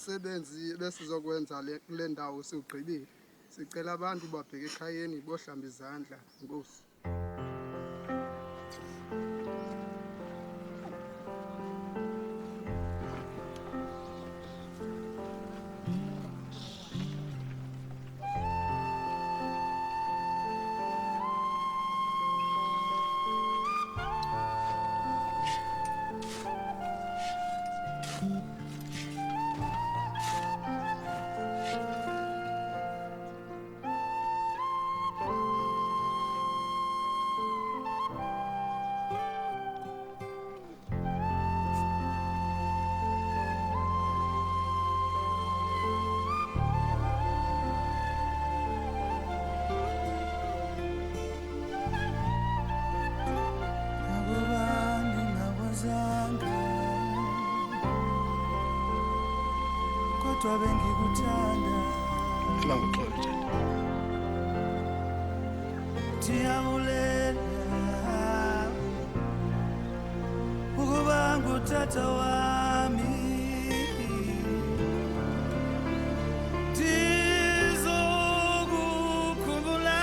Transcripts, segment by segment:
umsebenzi besizokwenza kule ndawo siwugqibile. Sicela abantu babheke ekhayeni bohlamba izandla. Inkosi. Kodwa bengikuthanda Sinangoxolo Jane. Ndiyabulela ukuba ngutata wami Ndizokukhumbula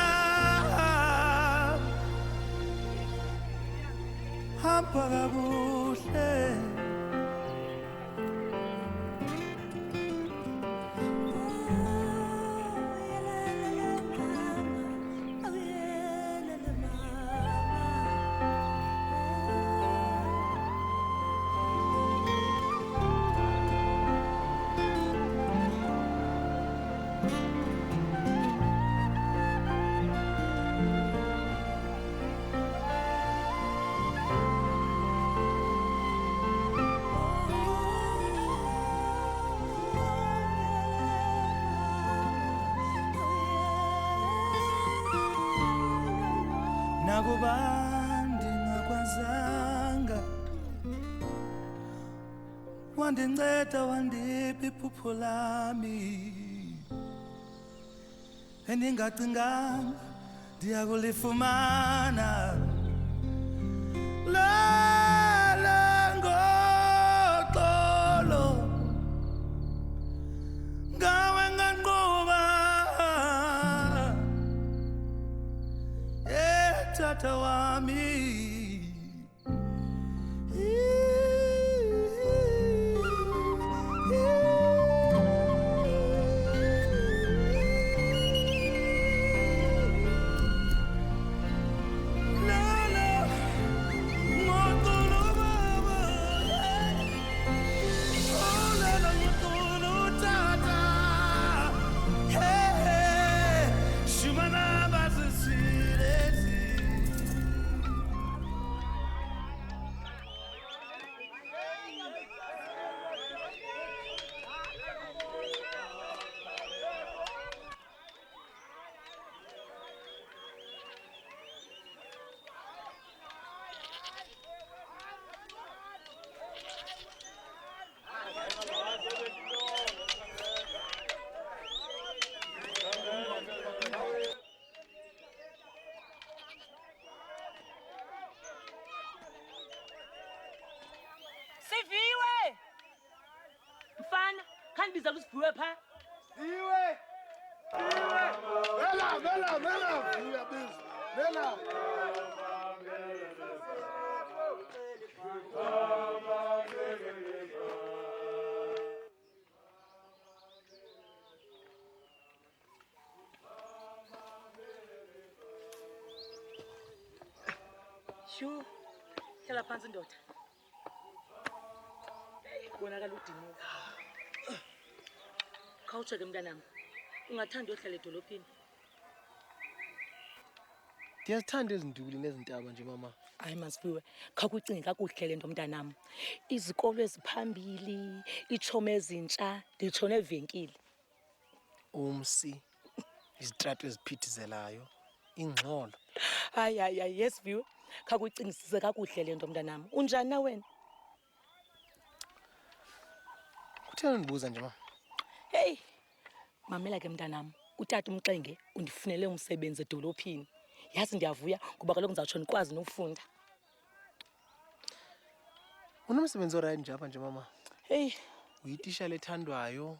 hamba kakuhle nakuba ndingakwazanga wandinceda wandipha iphupho lami endingacinganga ndiyakulifumana lala ngoxolo ngawe nganqoba tata wami Siviwe! Mfana, kandibiza kusiviwe pha. Viwe! Vela! Uyabiza. Vela! Shu, hlala phansi ndoda. Bonakala udiniwe. Khawucheke mntanami. Ungathanda uyohlala edolophini. Ndiyazithanda ezinduli nezintaba nje mama. Hayi masifiwe, khawucinge kakuhle le nto mntanami. Izikolo eziphambili, ichomo ezintsha, nditsho nevenkile. Umsi, izitrato eziphithizelayo, ingxolo. Hayi, yesiviwe. Khawucingisise kakuhle le nto mntanami. Unjani na wena? Kutheni ndibuza nje mama? Hey, mamela ke mntanami. Utata uMxenge undifunele umsebenzi edolophini. Yazi ndiyavuya ngoba kaloku ngizawutsho ndikwazi nokufunda. Unomsebenzi orayi nje apha nje mama. Hey, uyitishala ethandwayo.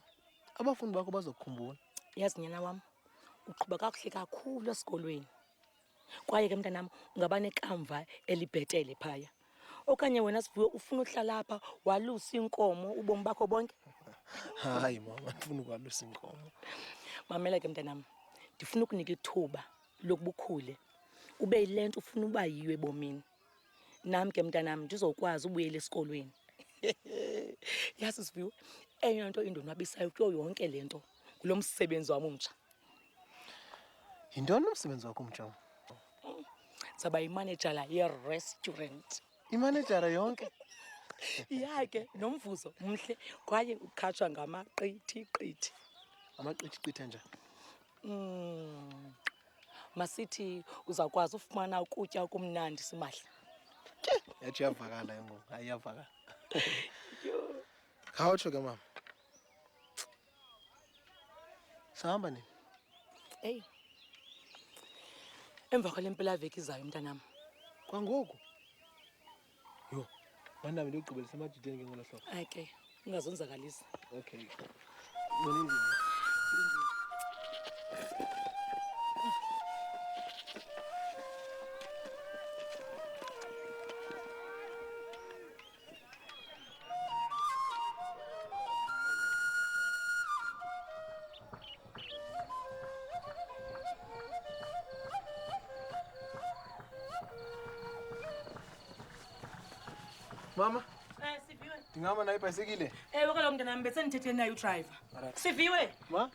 Abafundi bakho bazokukhumbula. Yazi nyana wam, uqhuba kakuhle kakhulu esikolweni. Kwaye ke mntanam ungaba nekamva elibhetele phaya. Okanye wena Sivuyo ufuna uhlala apha walusa inkomo ubomi bakho bonke? Hayi mama, ndifuna ukwalusa inkomo. Mamela ke mntanam, ndifuna ukunika ithuba lokubukhule. Ube yile nto ufuna uba yiyo ebomini. Nami ke mntanam ndizokwazi ubuyela esikolweni. Yazi Sivuyo, eyona nto indonwabisayo kuyo yonke le nto ngulo msebenzi wami omtsha. Yintoni umsebenzi wakho omtsha? Zaba yimanejala ye-restaurant. Imanejara yonke? Ya ke nomvuzo mhle kwaye ukhatshwa ngamaqithi. Amaqithi njani? Masithi uzawukwazi ufumana ukutya okumnandi simahla. Yathi uyavakala yengoku, hayi iyavakala. Khawutsho ke mama. Sahamba nini? Hey. Emva kwale mpelaveki izayo mntanam. Kwangoku? Yo, manami ndiyogqibelisa emajiteni ke ngolo hlobo. Hayi ke, ungazonzakalisa. Okay. Nini? Mama, Siviwe. ndingahamba nayo ibhayisekile? Ewe kaloku mntanam bese ndithethe naye udriver. Alright. Siviwe. Ma?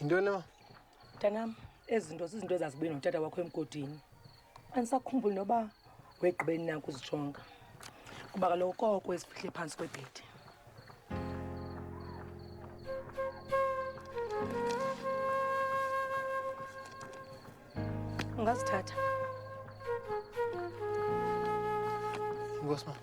Yintoni ma? Mntanam, ezi zinto zizinto ezazibuye notata wakho emgodini. Andisakhumbuli noba wegqibeni na ukuzijonga. Kuba kaloku koko esifihle phantsi kwebhedi. Ungazithatha. Inkosi ma.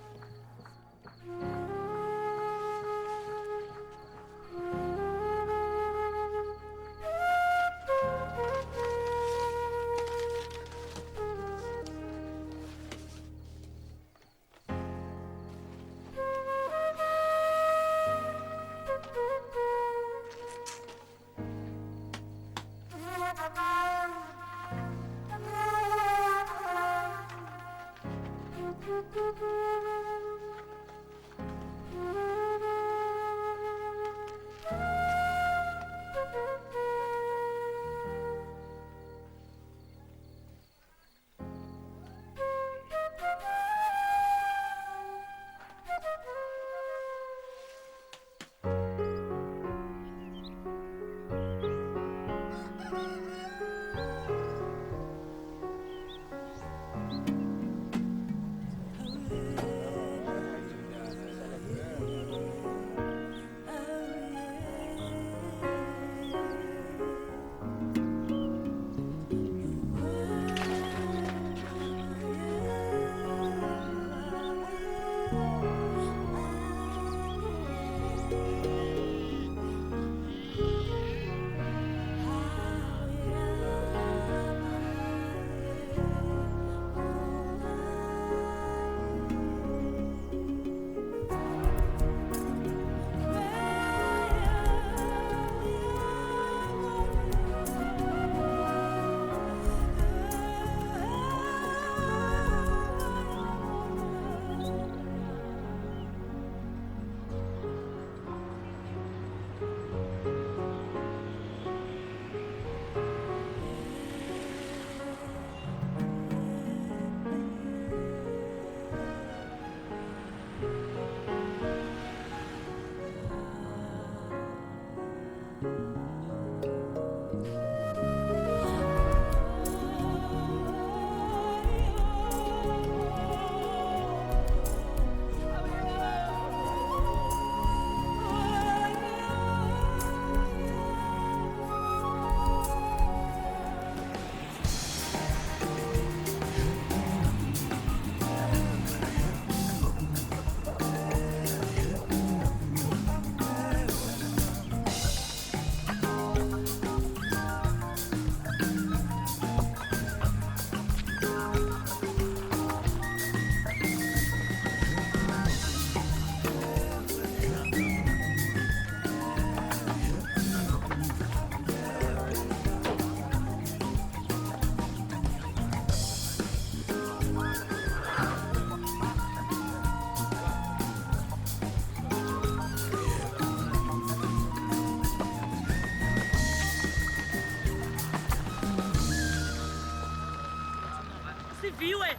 Siviwe.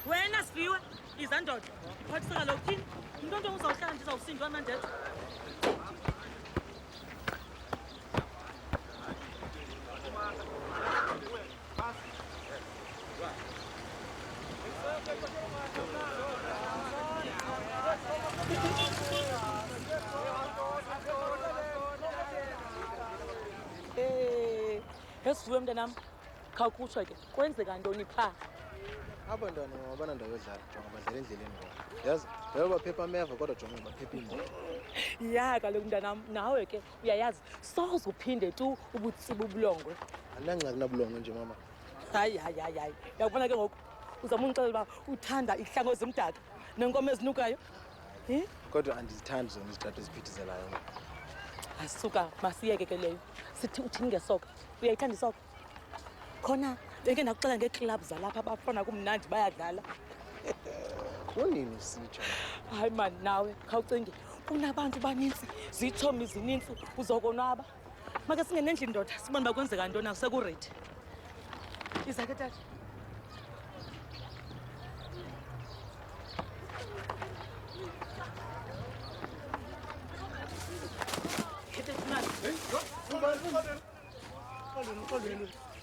Wena Siviwe. Izandoda. Phathisa kaloku thini? Umuntu ongizawuhlala ndizawusindwa amandethu. Esivuwe mntanam, khawukhutshwe ke kwenzeka ntoni phaa? Abantwana abanandawo yodlala jonga badlala endleleni ngoku yazi vele baphepha ameva kodwa jonga baphepha imoto. Ya kaloku mntanam, nawe ke uyayazi soze uphinde tu ubutsiba ubulongwe. Andinangxaki nabulongwe nje mama. Hayi uyakubona ke ngoku uzama ungixelela uba uthanda ihlango ezimdaka nenkomo ezinukayo. Kodwa andizithandi zona izitratho eziphithizelayo. Asuka masiyeke ke leyo. Sithi uthini ngesoka? Uyayithanda isoka? Khona beke ndakuxela ngeeklabhu zalapha abafana kumnandi bayadlala. Kunini usitsho? Hayi man nawe khawucinge kunabantu banintsi zitshomi zinintsi uzokonwaba. Make singene endlini ndoda sibone uba kwenzeka ntoni akusekuredi. Iza ke tata.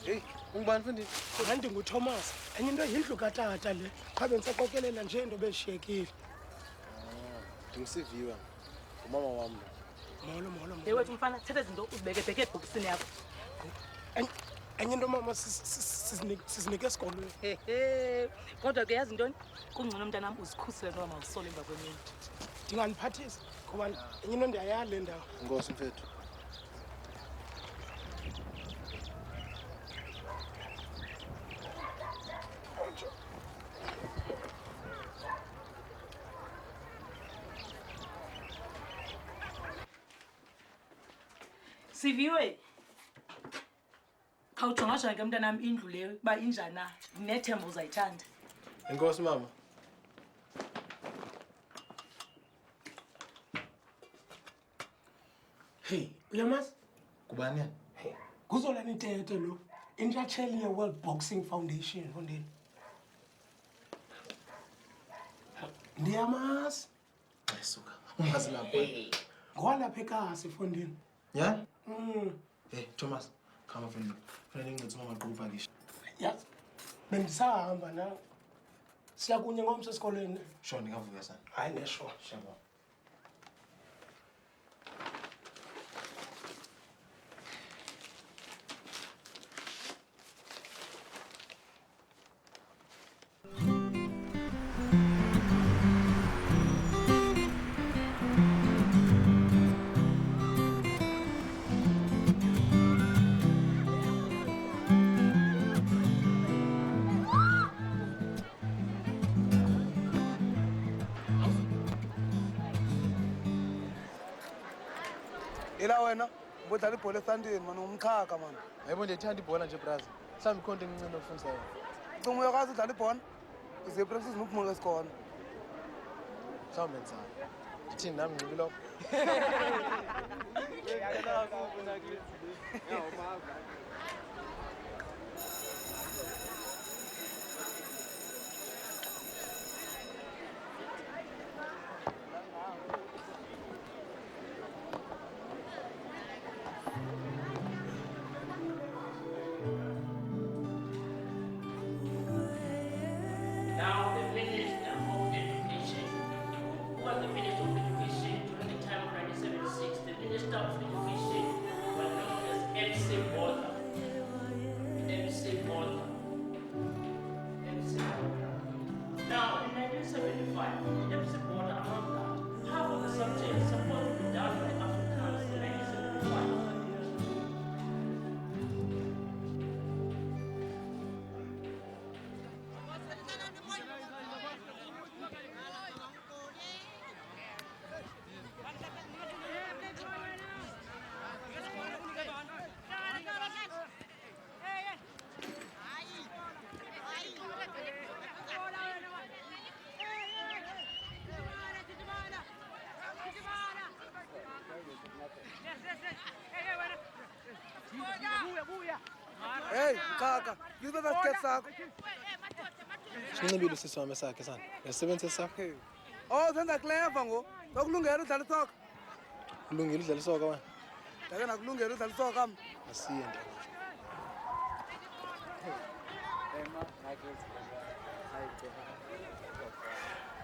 Hey, ungubani mfundini? Kanti nguThomas. Enye into yindlu katata le. Cha bengisaqokelela nje into beshiyekile. Ndingisiviwe. Umama wami. Molo. Yewethu mfana thatha izinto uzibeke bheke ebhokisini yakho. Enye into mama sizinike esikolweni. Kodwa ke yazi ntoni? Kungcono mntanam uzikhusele noma mawusole emva kwemini. Ndinganiphathisa ngoba enye into ndiyayala le ndawo. Inkosi mfethu. Siviwe. Khawujonga ke mntanam indlu leyo uba injani na. Nethemba uzayithanda. Inkosi mama. Hey, uyamazi? Kubani yena? Hey, kuzolani Tete lo. Intshatsheli ye-World Boxing Foundation mfondini. Ndiyamazi. Ayisuka. Ungazi lapha. Ngowalapha ekhasi mfondini. Ya? Hey, Thomas. Khama mfundini. Kufanele ngincithe mama qhubha ngisho. Yazi. Bendisahamba nawe. Siya kunye ngomso esikolweni. Sho ndingavuka sana. Hayi nesho. Shabo. Ila wena ubodlala ibhola esandini manje umchaka manje. Hayibo ndiyithanda ibhola nje brother. Mhlawumbe ikhonto engincane ofundisa yona. Ucinga uyakwazi udlala ibhola? Uze practice nokuphuma esikole. Mhlawumbe ngizama. Ngithini nami ngcibi lokho? Now the Minister of Education, who was the Minister of Education during the time of 1976, the Minister of Education was known as MC Botha. Hey, mkhaka, ngizobetha isiketi sakho. Sincibile usisi wami sakhe sana. Ngisebenzise sakho. Oh, zenza clever ngo. Sokulungela udlala isoka. Kulungile udlala isoka wena. Ndake nakulungela udlala isoka mna. Asiye nto.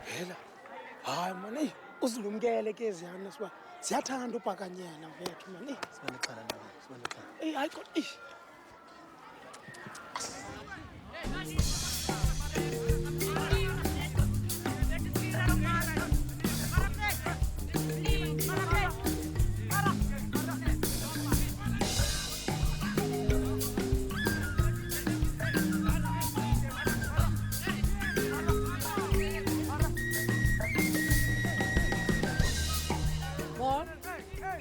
Phela. Hayi man, uzilumkele ke ziyana siba siyathanda ubhakanyela mfethu man. Sibanexhala nawe. Sibanexhala. Hayi kodwa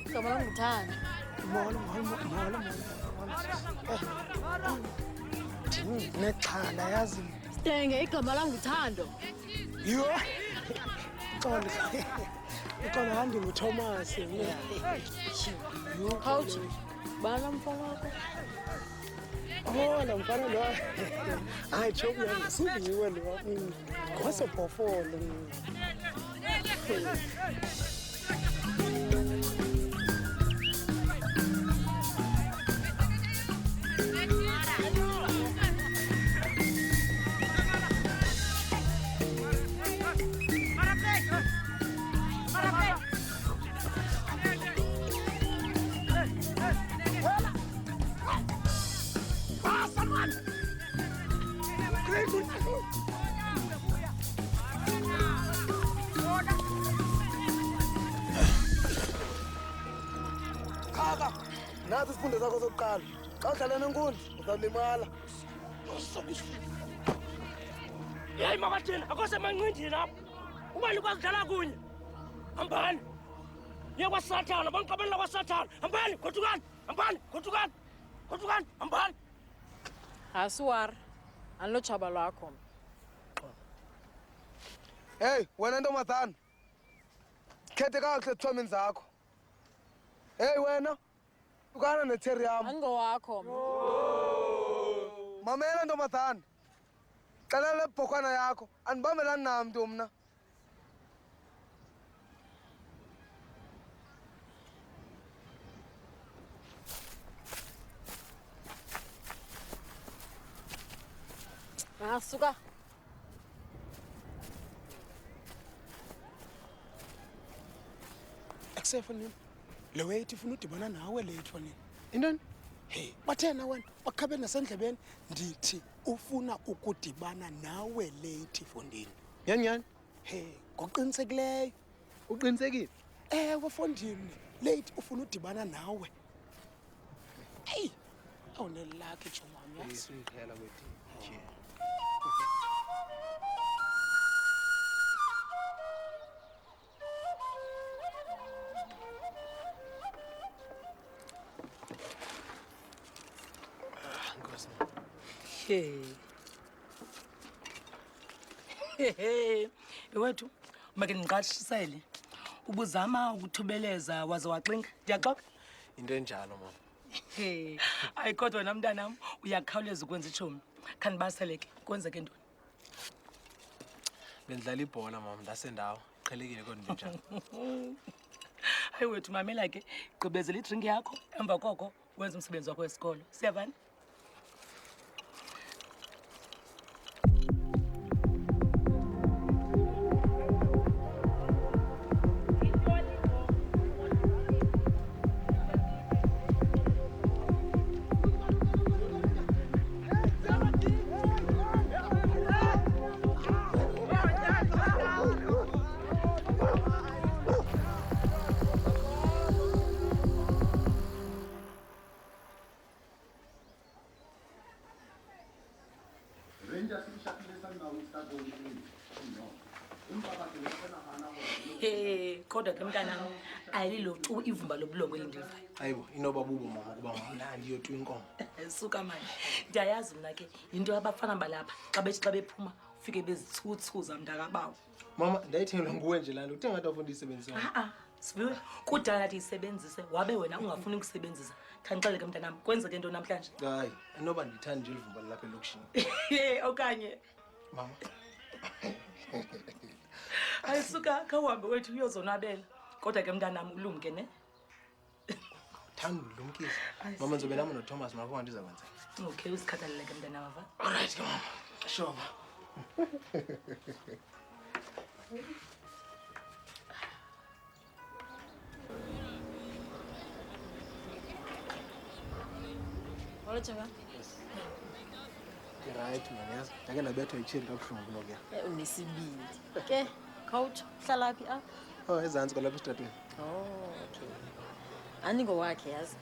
Igama lami nguThando. molo. Nexhala yazi. Sithenge igama lami nguThando. Yo. Xolo handi nguThomas. Coach, bana mfana wakho. Oh, la mfana lo. Hayi chobi yami sibiwe lo. Kwase bofolo. Khaka, nazi isifundo sakho sokuqala. Xa udlala nenkundla, uzawulimala. Yeyi makathini, akosemanqindini apho. Ubani ukwazi udlala kunye? Hambani. Niye kwaSathana, bangiqabelela kwaSathana. Hambani, godukani. Hambani. Asiwari. Anilotshaba lwakho. Hey, wena ntombazana. Khethe kakuhle ethomini zakho. Hey wena, ukana netheri yami. Angowakho. Mamela ntombazana. Xela le bhokwana yakho, andibambelani namntu mna. Suka. Akusefonini. Le wait ifuna udibana nawe late fonini. Intoni? Hey, bathena wena bakhabe nasendlebeni ndithi ufuna ukudibana nawe late fondini. Yani. Hey, ngoqinisekileyo. Uqinisekile? Ewe fondini, late ufuna udibana nawe. Hey, awunelakhe chomami yazi. Isiphela kwethi. Nje. Wethu, make ndiqashisele. Ubuzama ukuthubeleza waze waxinga. Ndiyaxoka? Into enjalo mama. Hayi kodwa wena mntanam uyakhawuleza ukwenza ichomi. Khandibaseleke kwenzeke ntoni? Bendlala ibhola mama, ndasendawo. Qhelekile kodwa njalo. Hayi wethu mamela ke, gqibezela idrink yakho emva koko wenza umsebenzi wakho wesikolo. Siyavana? Kodwa ke mntanam ayililo cu ivumba lobulongo elindilivayo. Hayibo, inoba bubo mama kuba mnandi yothu inkomo. Suka manje. Ndiyayazi mna ke into abafana balapha xa bephuma ufike bezithuthuza mntakabawo. Mama, ndayithengelwa nguwe nje laa nto. Uthe ngathi wafunda isebenzisa. Sibiwe kudala nathi isebenzise wabe wena ungafuni ukusebenzisa. Khanixele ke mntanami kwenzeke into namhlanje. Hayi, inoba ndithanda nje livumba lapha elokishini. Okanye Mama. ayisuka khawuhambe wethu uyozonwabela. Kodwa ke mntanami ulumke ne? Thanda ulumkisa. Mama ngizobe nami noThomas mara ndiza kwenza. Okay usikhathalele ke mntanami ava. Alright ke mama. Sure. Wala chaba. Right man, yazi. Ndake ndabethwa ichiri kabuhlungu kunokuya. Unesibindi. Ke, khawutsho uhlala phi apha? Oh, ezantsi kwalapha esitratweni. Oh, okay. Andingowakhe yazi.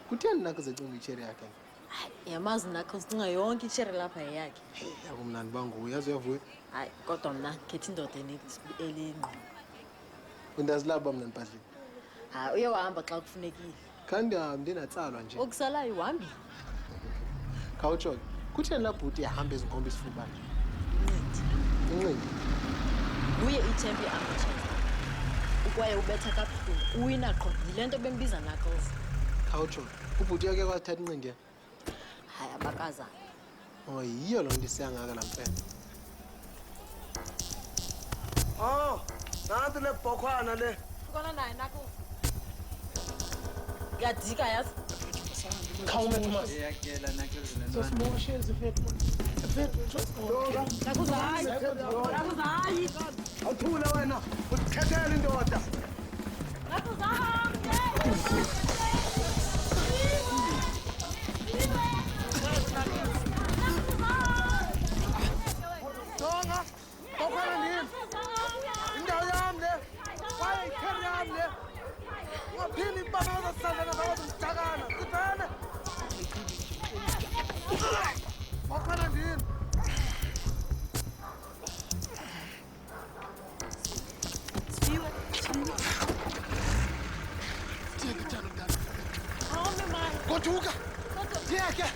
Kutheni nakho zecinga ichiri yakhe? Hayi, yamazi nakho sicinga yonke itshere lapha yeyakhe. Yakumnandi banguye, yazi uyavuya. Hayi, kodwa mna khetha indoda elingqi. Undazilaba mna mpahla. Hayi, uyawahamba xa kufunekile. Kanti ndinatsalwa nje. Okusalayo uhambile. Khawutsho. Kutheni la bhuti yahamba ezinkomba isifubane? Incindi. Incindi. Nguye i-champion amateur. Ukwaye ubetha kabuhlungu. Uwina qho. Yile nto bembiza knuckles. Khawutsho. Ubhuti yakhe kwathatha incindi. Hayi, abakazana. Oh, yiyo lo nto isiyangaka lamfene. Oh, nanti le bhokhwana le. Ukona naye knuckles. Yadika yazi. Khawume Thomas. Sosimoshezi fethu. Knuckles hayi. Knuckles hayi. Awuthule wena, uzikhethele indoda. Knuckles hayi. Jonga, bhokhwana ndini. Indawo yami le. Kwaye ikheri yami le. Ungaphindi ibanga zosandana zawo zimdakana. Sivele. Bhokhwana ndini. Sibiwe. Home man. Goduka. Yeke.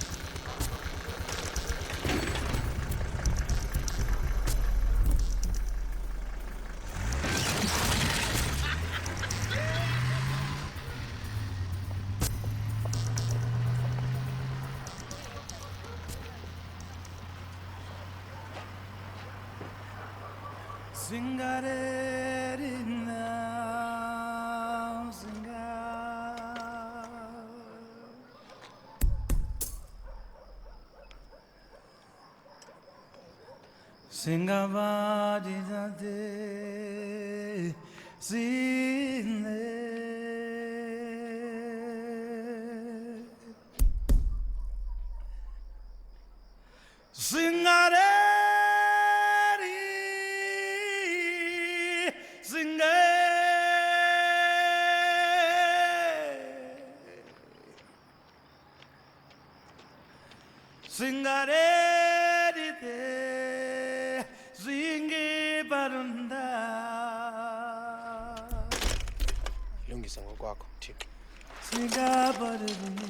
Singareri now, Singavadi dade sine Singareri de zingi barunda. Lungisa ngokwakho Thixo. Singabarunda.